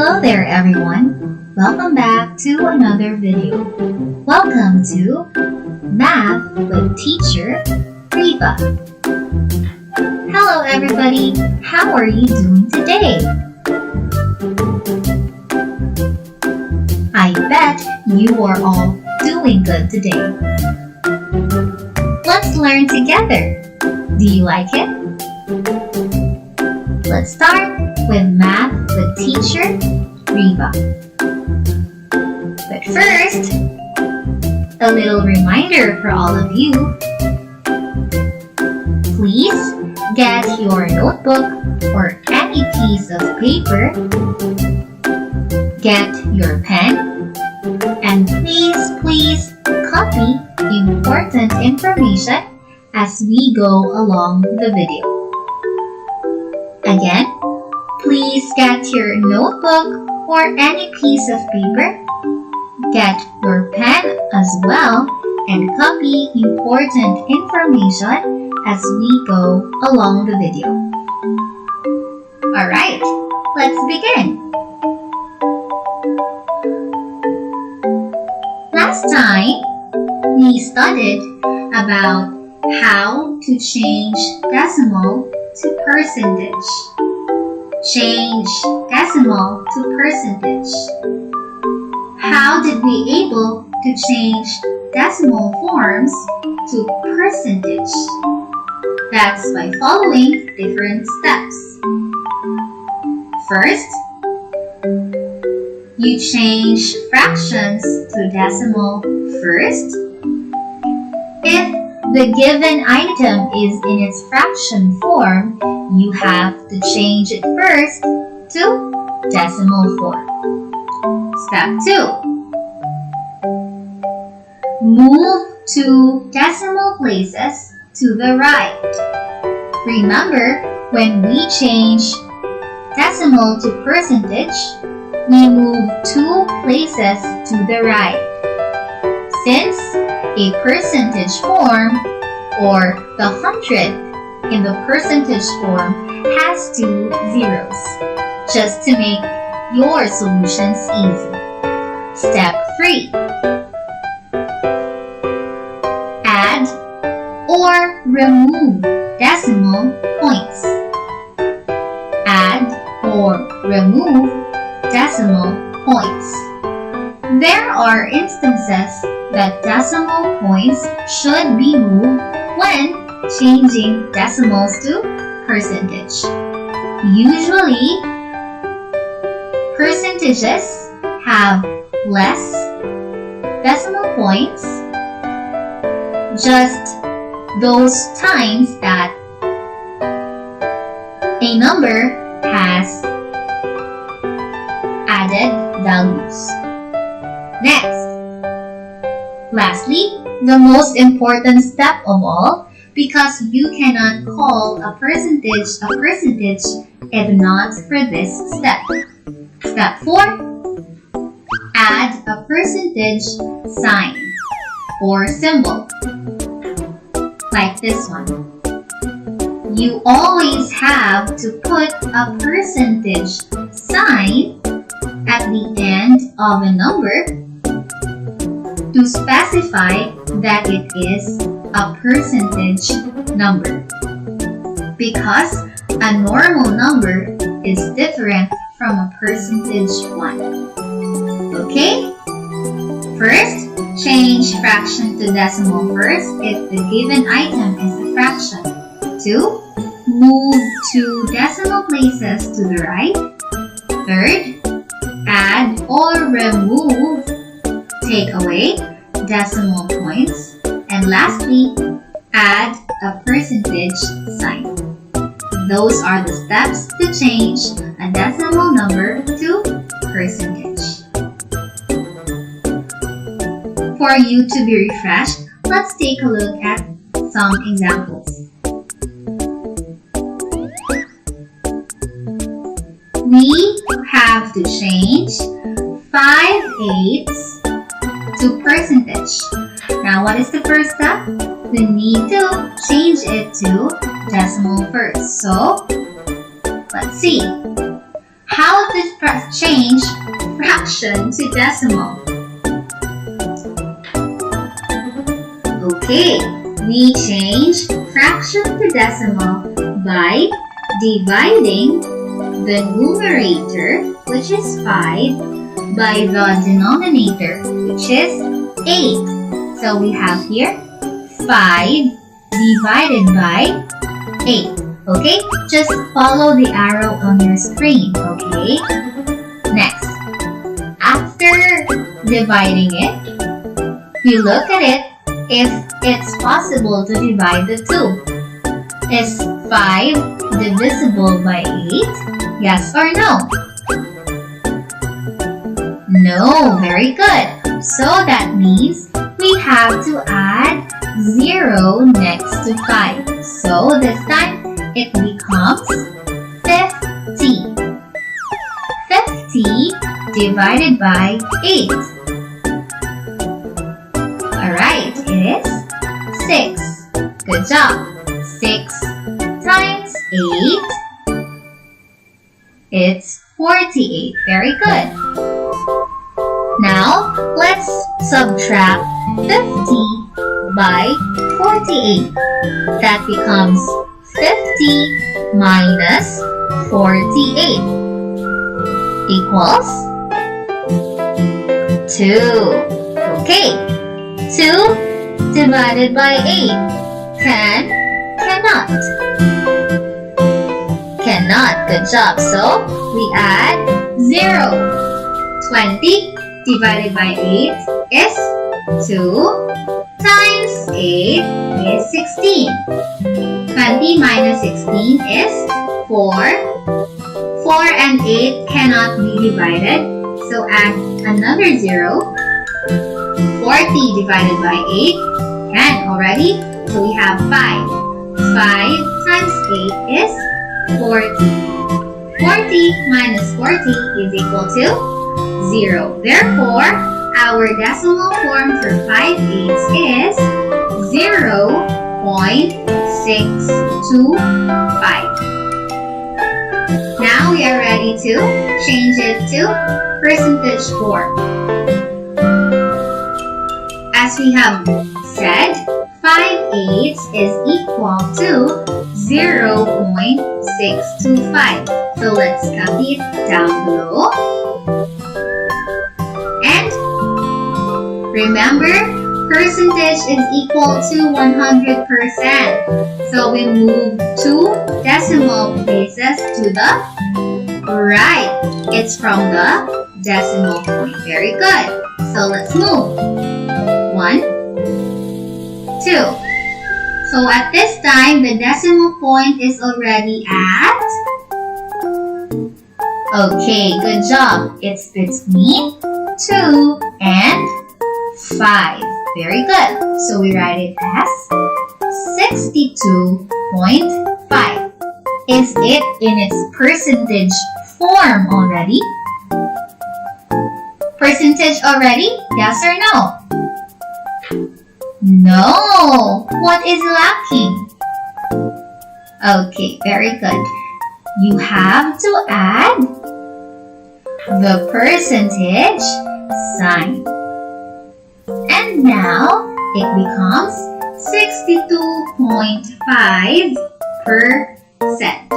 Hello there everyone! Welcome back to another video. Welcome to Math with Teacher Riva. Hello everybody! How are you doing today? I bet you are all doing good today. Let's learn together. Do you like it? Let's start with Math with Teacher Riva. But first, a little reminder for all of you. Please get your notebook or any piece of paper. Get your pen. And please copy important information as we go along the video. Again, please get your notebook or any piece of paper. Get your pen as well and copy important information as we go along the video. Alright, let's begin. Last time, we studied about how to change decimal to percentage. Change decimal to percentage. How did we able to change decimal forms to percentage? That's by following different steps. First, you change fractions to decimal first. If the given item is in its fraction form, you have to change it first to decimal form. Step 2. Move 2 decimal places to the right. Remember, when we change decimal to percentage, we move 2 places to the right. Since a percentage form, or the 100 in the percentage form, has 2 zeros, just to make your solutions easy. Step 3. Add or remove decimal points. Add or remove decimal points. There are instances that decimal points should be moved when changing decimals to percentage. Usually, percentages have less decimal points, just those times that a number has added values. Next, lastly, the most important step of all, because you cannot call a percentage if not for this step. Step 4. Add a percentage sign or symbol, like this one. You always have to put a percentage sign at the end of a number to specify that it is a percentage number, because a normal number is different from a percentage one. Okay? First, change fraction to decimal first if the given item is a fraction. 2. Move 2 decimal places to the right. Third, add or remove, take away decimal points. And lastly, add a percentage sign. Those are the steps to change a decimal number to percentage. For you to be refreshed, let's take a look at some examples. We have to change 5/8 to percentage. Now, what is the first step? We need to change it to decimal first. So, let's see. How to change fraction to decimal? Okay, we change fraction to decimal by dividing the numerator, which is 5, by the denominator, which is 8. So we have here 5 divided by 8. Okay, just follow the arrow on your screen. Okay, next, after dividing it, we look at it if it's possible to divide the 2. Is 5 divisible by 8? Yes or no? No, very good. So that means we have to add 0 next to 5. So this time, it becomes 50. 50 divided by 8. Alright, it is 6. Good job. 6 times 8. It's 48. Very good. Now, let's subtract 50 by 48. That becomes 50 minus 48 equals 2. Okay, 2 divided by 8. Cannot. Cannot. Good job. So, we add 0. 20 divided by 8 is 2 times 8 is 16. 20 minus 16 is 4. 4 and 8 cannot be divided, so add another 0. 40 divided by 8 can already, so we have 5. 5 times 8 is 40. 40 minus 40 is equal to 0. Therefore, our decimal form for 5/8 is 0.625. Now we are ready to change it to percentage form. As we have said, 5/8 is equal to 0.625. So let's copy it down below. And remember, percentage is equal to 100%. So we move 2 decimal places to the right. It's from the decimal point. Very good. So let's move. 1, 2. So at this time, the decimal point is already at... Okay, good job. It's between 2 and 5. Very good. So we write it as 62.5. Is it in its percentage form already? Percentage already? Yes or no? No! What is lacking? Okay, very good. You have to add the percentage sign. And now, it becomes 62.5%.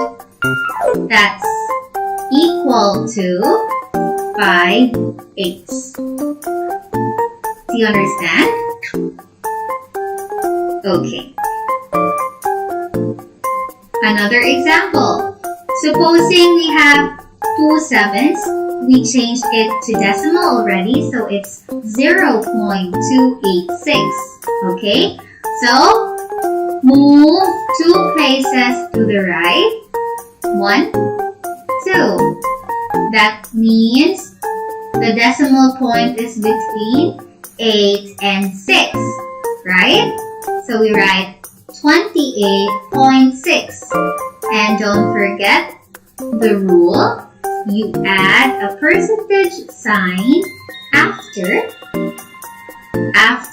That's equal to 5/8. Do you understand? Okay. Another example. Supposing we have 2 sevens, we changed it to decimal already, so it's 0.286. Okay? So, move 2 places to the right. 1, 2. That means the decimal point is between 8 and 6, right? So we write 28.6. And don't forget the rule. You add a percentage sign after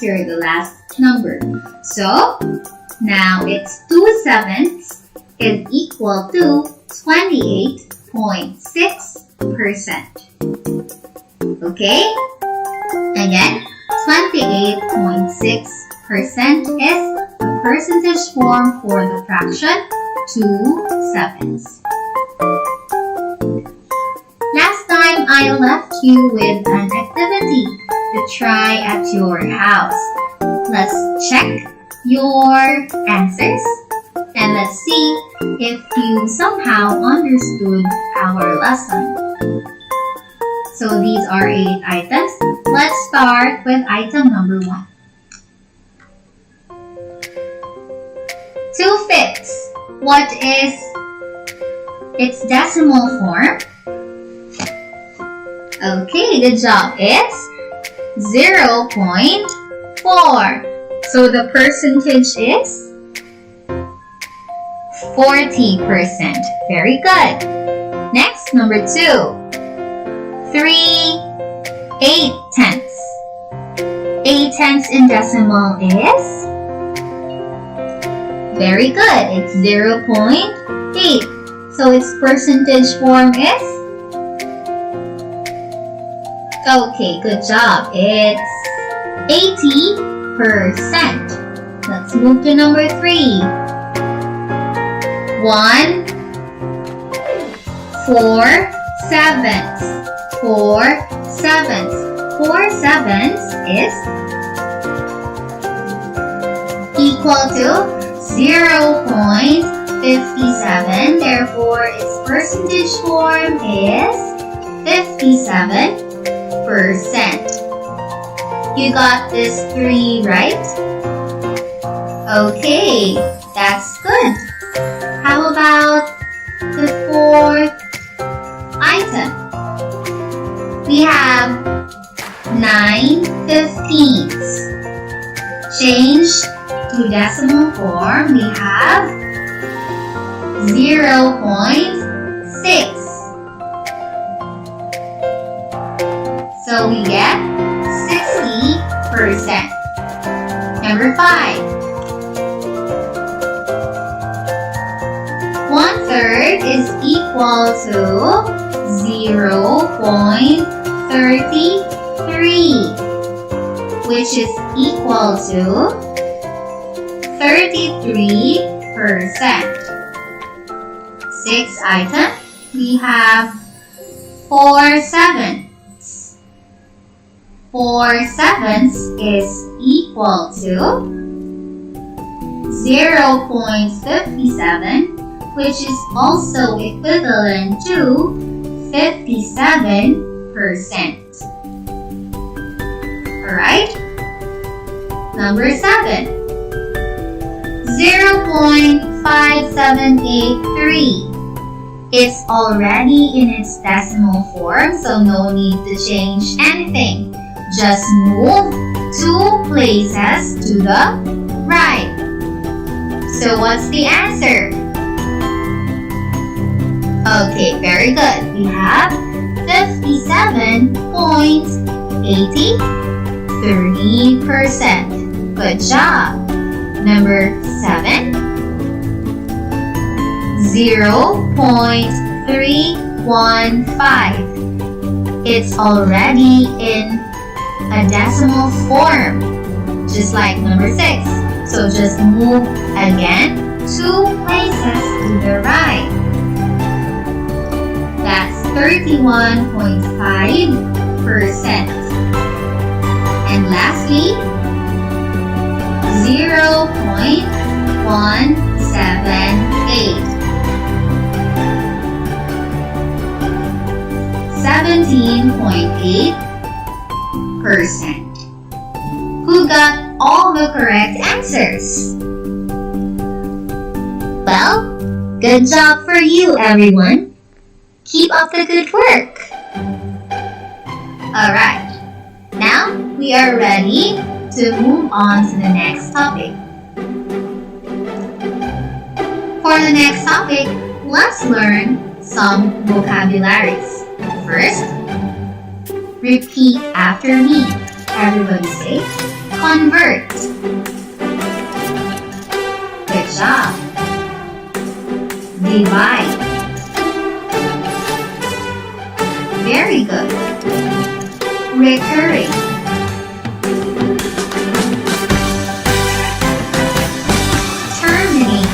the last number. So now it's 2 sevenths is equal to 28.6 Okay? Again, 28.6% is the percentage form for the fraction 2/7. Last time I left you with an activity to try at your house. Let's check your answers and let's see if you somehow understood our lesson. So these are 8 items. Let's start with item number 1. 2/5. What is its decimal form? Okay, good job. It's 0.4. So the percentage is 40%. Very good. Next, number 2. 3/8. 8/10 in decimal is? Very good. It's 0.8. So its percentage form is? Okay, good job. It's 80%. Let's move to number 3. 1/4. 4/7. 4/7 is equal to 0.57. Therefore, its percentage form is 57%. You got this 3 right? Okay, that's good. How about the 4th item? We have 9/15. Change to decimal form, we have 0.6. So we get 60%. Number 5. 1/3 is equal to 0.33, which is equal to 33%. 6th item, we have 4/7. 4/7 is equal to 0.57, which is also equivalent to 57%. Alright? Number 7. 0.5783. It's already in its decimal form, so no need to change anything. Just move 2 places to the right. So what's the answer? Okay, very good. We have 57.83%. Good job. Number 7. 0.315. It's already in a decimal form, just like number 6. So just move again 2 places to the right. That's 31.5%. And lastly, 0.178. 17.8%. Who got all the correct answers? Well, good job for you, everyone. Keep up the good work. Alright, now we are ready to move on to the next topic. For the next topic, let's learn some vocabularies. First, repeat after me. Everybody say, convert. Good job. Divide. recurring. Terminating.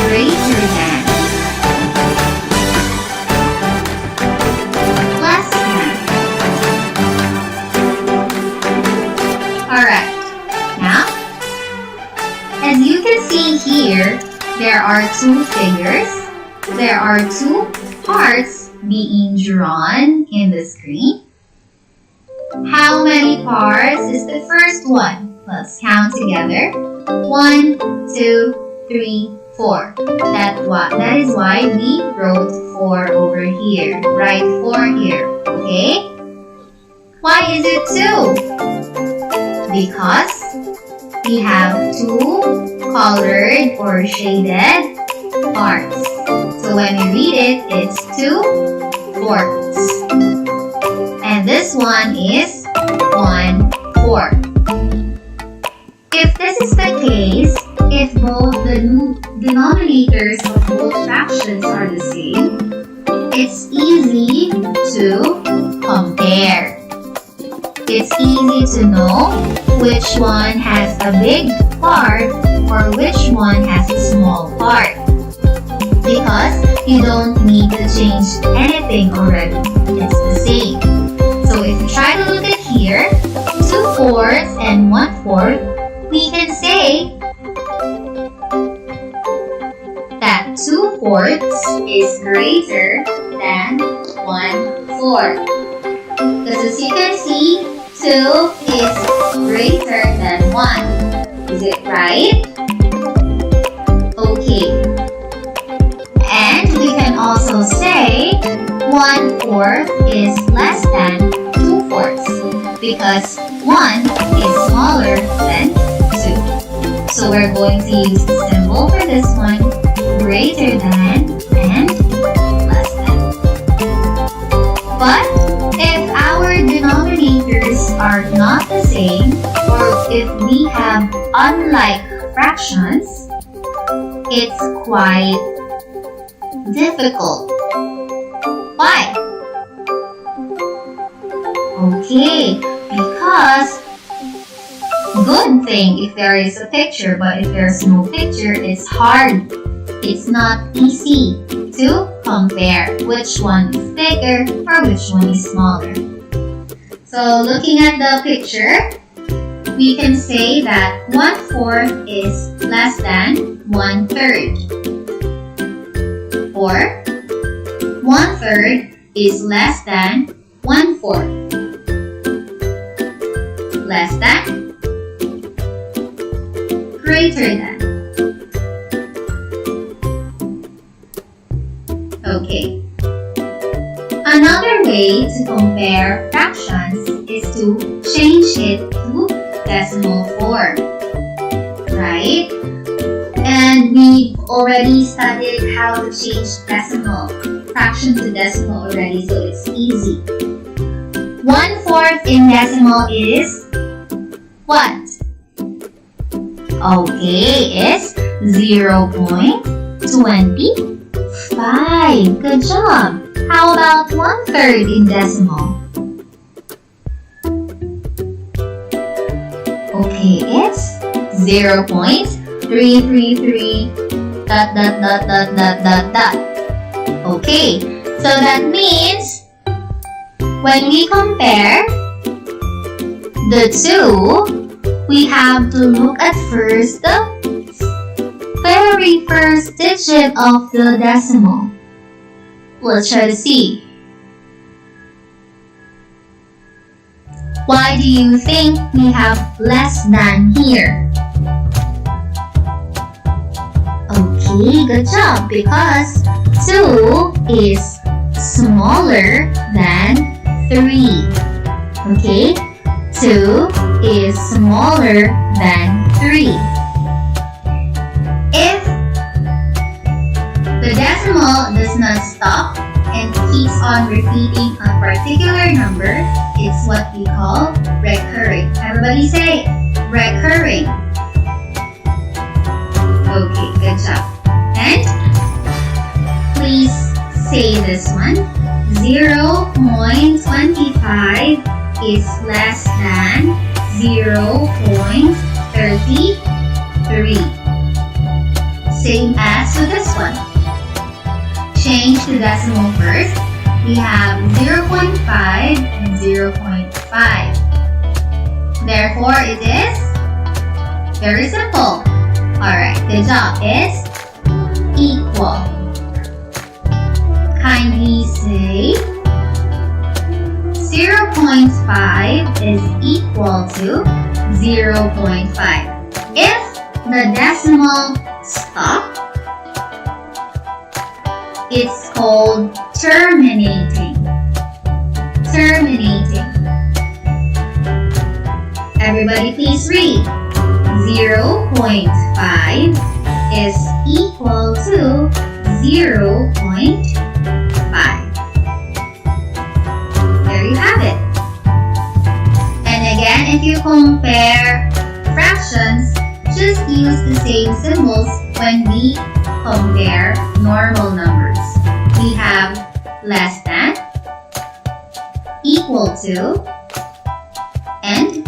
Greater than. Less than. Alright, now, as you can see here, there are two figures. There are two parts being drawn in the screen. How many parts is the first one? Let's count together. 1, 2, 3, 4. That is why we wrote 4 over here. Write 4 here, okay? Why is it 2? Because we have 2 colored or shaded parts. So when we read it, it's 2 fourths. And this one is 1/4. If this is the case, if both the denominators of both fractions are the same, it's easy to compare. It's easy to know which one has a big part or which one has a small part. Because you don't need to change anything already. It's the same. So if you try to look at here, 2/4 and 1/4, we can say that 2/4 is greater than 1/4. Because as you can see, 2 is greater than 1. Is it right? Okay. And we can also say 1/4 is less than 2/4 because 1 is smaller than 2. So we're going to use the symbol for this one, greater than and less than. But if our denominators are not the same, or if we have unlike fractions, it's quite difficult. Why? Okay, because good thing if there is a picture, but if there's no picture, it's hard. It's not easy to compare which one is bigger or which one is smaller. So looking at the picture, we can say that 1/4 is less than 1/3. Or 1/3 is less than 1/4. Less than, greater than. Okay. Another way to compare fractions is to change it to decimal form. Right? And we've already studied how to change fraction to decimal already, so it's easy. 1/4 in decimal is what? Okay, it's 0.25. Good job. How about 1/3 in decimal? Okay, it's 0.333 ... Okay, so that means when we compare the two, we have to look at first the very first digit of the decimal. Let's try to see. Why do you think we have less than here? Okay, good job, because 2 is smaller than 3. Okay, 2 is smaller than 3. If the decimal does not stop and keeps on repeating a particular number, it's what we call recurring. Everybody say recurring. Okay, good job. And please say this one. 0.25 is less than 0.33. Same as with this one. Change the decimal first. We have 0.5 and 0.5. Therefore, it is very simple. Alright, good job. It's equal. Kindly say 0.5 is equal to 0.5. If the decimal stops, it's called terminating. Terminating. Everybody please read. 0.5 is equal to 0.5. There you have it. And again, if you compare fractions, just use the same symbols when we compare normal numbers. We have less than, equal to, and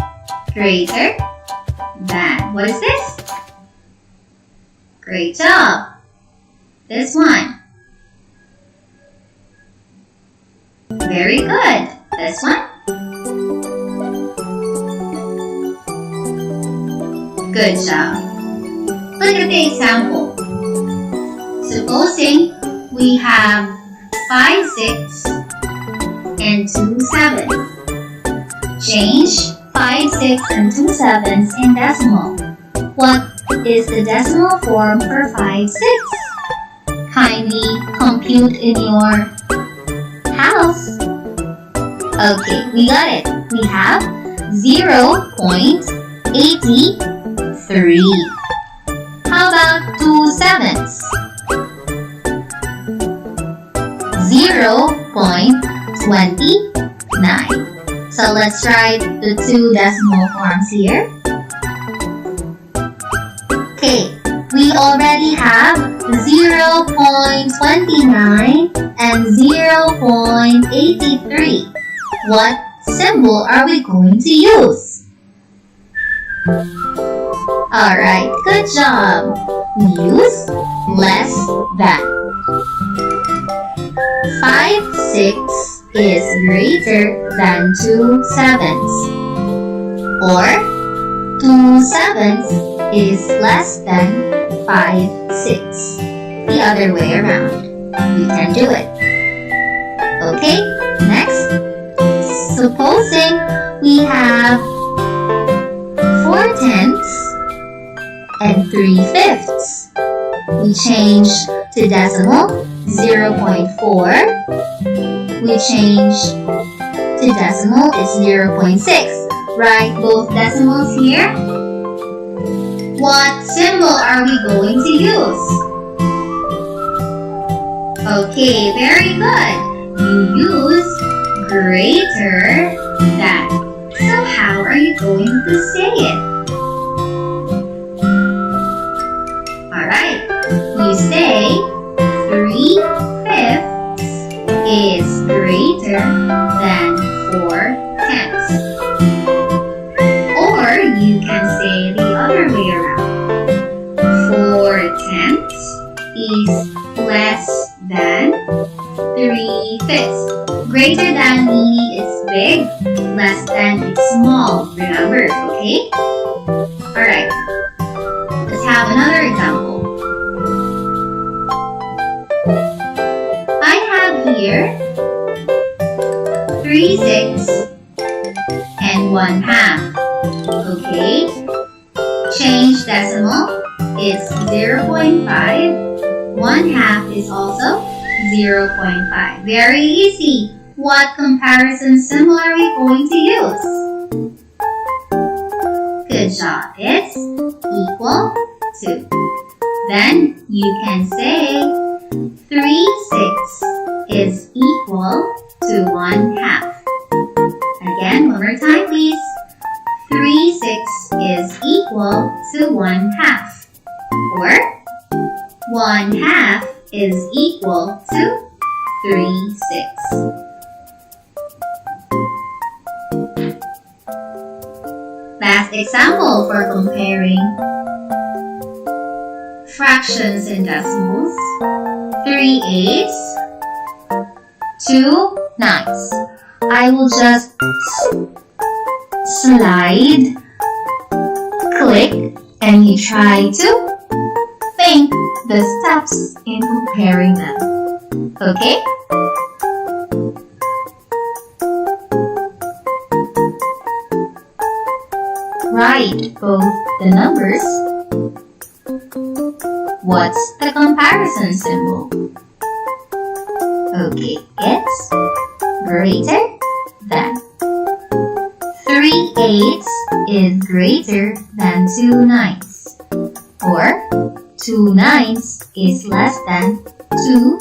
greater than. What is this? Great job. This one. Very good. This one. Good job. Look at the example. Supposing we have 5 6 and 2 7. Change 5 6 and 2 7s in decimal. What is the decimal form for 5 6? Kindly compute in your house. Okay, we got it. We have 0.83. How about 2 7s? 0.29. So let's try the two decimal forms here. Okay, we already have 0.29 and 0.83. What symbol are we going to use? Alright, good job. We use less than. 5 6 is greater than 2 7s. Or 2 7s is less than 5 6. The other way around. We can do it. Okay, next. Supposing we have 4 tenths and 3 fifths. We change to decimal 0.4. We change to decimal, it's 0.6. Write both decimals here. What symbol are we going to use? Okay, very good. You use greater than. So how are you going to say it? Alright, you say 3 fifths is greater than 4 tenths. Or you can say the other way around. 4 tenths is less than 3 fifths. Greater than meaning it's big, less than it's small. Remember, okay? Alright, let's have another example. I have here 3 6 and 1/2. Okay? Change decimal. It's 0.5. 1/2 is also 0.5. Very easy. What comparison symbol are we going to use? Good job. It's equal to. Then you can say 3 6 is equal to 1/2. Again, one more time please. 3 6 is equal to 1/2. Or 1/2 is equal to 3, 6. Last example for comparing fractions and decimals. 3 eighths, 2 ninths. I will just slide, click, and you try to think the steps in comparing them. Okay? Write both the numbers. What's the comparison symbol? Okay, it's greater than. 3 eighths is greater than 2 ninths. Or 2 ninths is less than 2.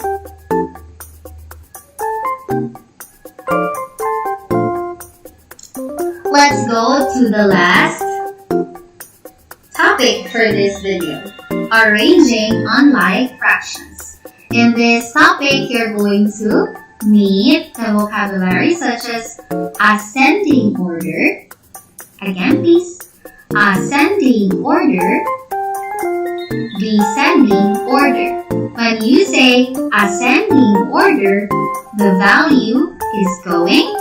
Let's go to the last topic for this video. Arranging unlike fractions. In this topic, you're going to meet the vocabulary such as ascending order. Again, please. Ascending order. Descending order. When you say ascending order, the value is going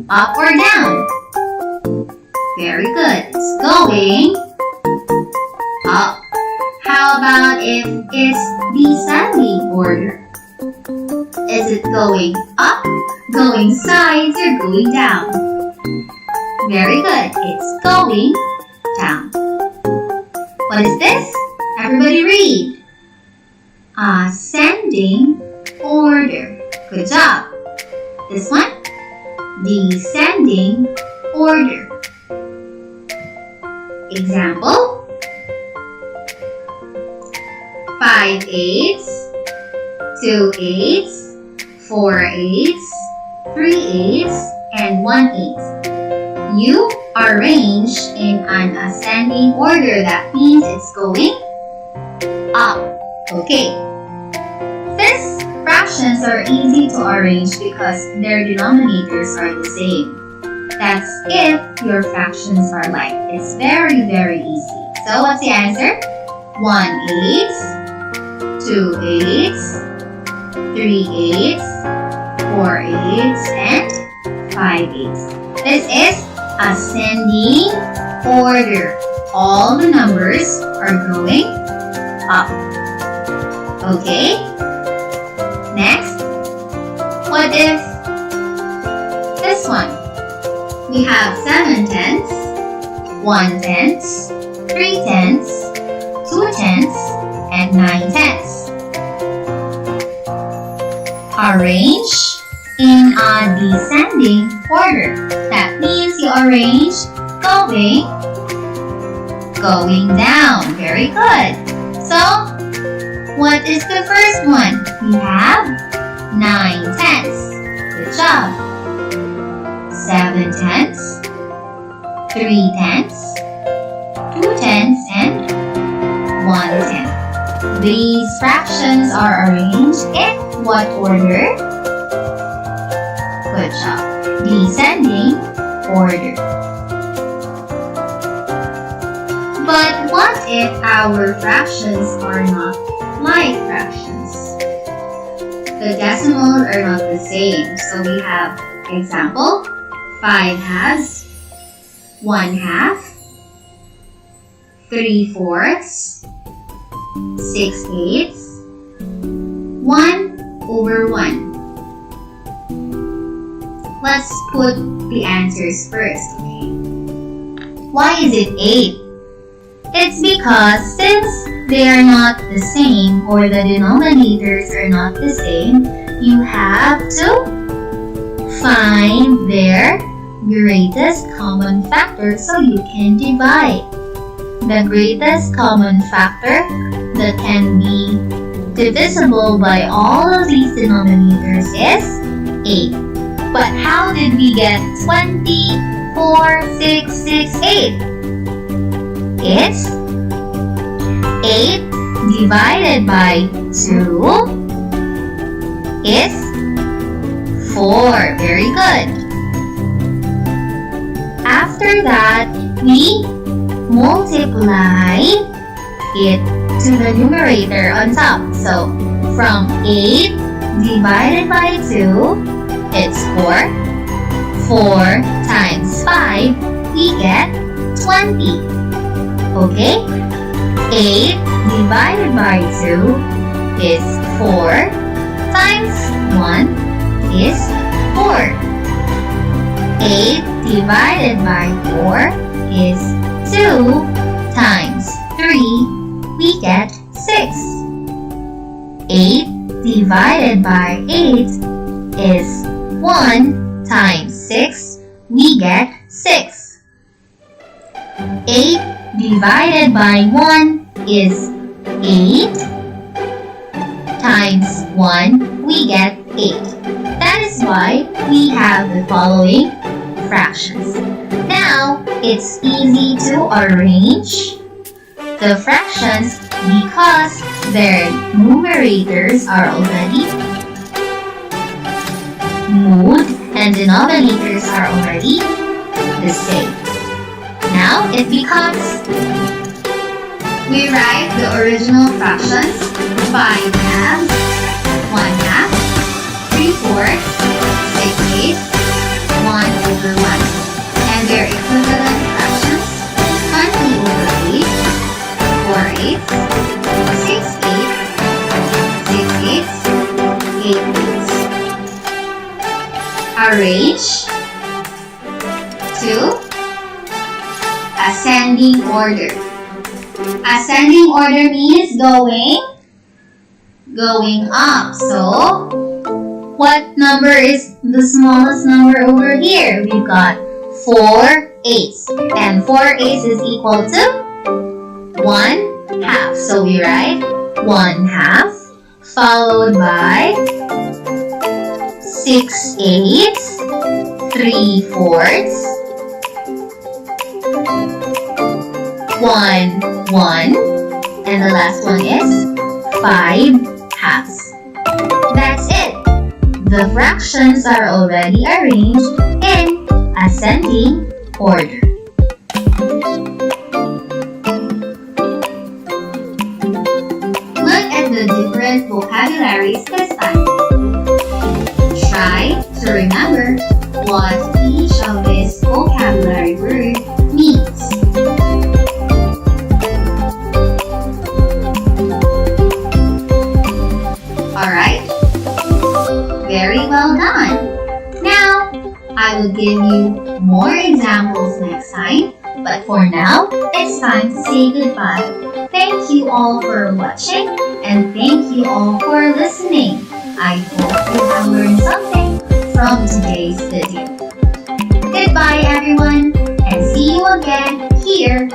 up or down. Very good. It's going up. How about if it's descending order? Is it going up, going sides, or going down? Very good. It's going down. What is this? Everybody read. Ascending order. Good job. This one? Descending order. Example. 5 eighths, 2 eighths, 4 eighths, 3 eighths, and 1 eighth. You arrange in an ascending order. That means it's going up. Okay. These fractions are easy to arrange because their denominators are the same. That's if your fractions are like. It's very, very easy. So what's the answer? 1 eighth, 2 eighths, 3 eighths, 4 eighths, and 5 eighths. This is ascending order. All the numbers are going up. Okay? Next, what if this one? We have 7 tenths, 1 tenth, 3 tenths, 2 tenths, and 9 tenths. Arrange in a descending order. That means you arrange going down. Very good. So, what is the first one? We have 9 tenths. Good job. 7 tenths, 3 tenths, 2 tenths, and 1 tenth. These fractions are arranged in what order? Good job. Descending order. But what if our fractions are not like fractions? The decimals are not the same. So we have example, 5 halves, 1 half, 3 fourths, 6 eighths, 1 over 1. Let's put the answers first, okay? Why is it 8? It's because since they are not the same or the denominators are not the same, you have to find their greatest common factor so you can divide. The greatest common factor that can be divisible by all of these denominators is 8. But how did we get 20, 4, 6, 6, 8? It's 8 divided by 2 is 4. Very good. After that, we multiply it to the numerator on top. So, from 8 divided by 2, it's 4. 4 times 5, we get 20. Okay? 8 divided by 2 is 4 times 1 is 4. 8 divided by 4 is 2 times 3, we get 6. 8 divided by 8 is 1 times 6, we get 6. 8 divided by 1 is 8 times 1, we get 8. That is why we have the following fractions. Now, it's easy to arrange the fractions because their numerators are already moved and denominators are already the same. Now, it becomes, we write the original fractions, 5 halves, 1 half, 3/4, 6/8, 1 over 1. And their equivalent fractions, 20 over 8, 4/8, 6/8, 6/8, 8/8. Arrange to ascending order. Ascending order means going up. So, what number is the smallest number over here? We've got 4/8. And 4/8 is equal to 1 half. So we write 1 half followed by 6/8, 3/4, 1/1, and the last one is 5 halves. That's it. The fractions are already arranged in ascending order. Look at the different vocabularies this time. Try to remember what each of these vocabulary words means. Alright? Very well done. Now, I will give you more examples next time, but for now, it's time to say goodbye. Thank you all for watching, and thank you all for listening. I hope you have learned something from today's video. Goodbye everyone, and see you again here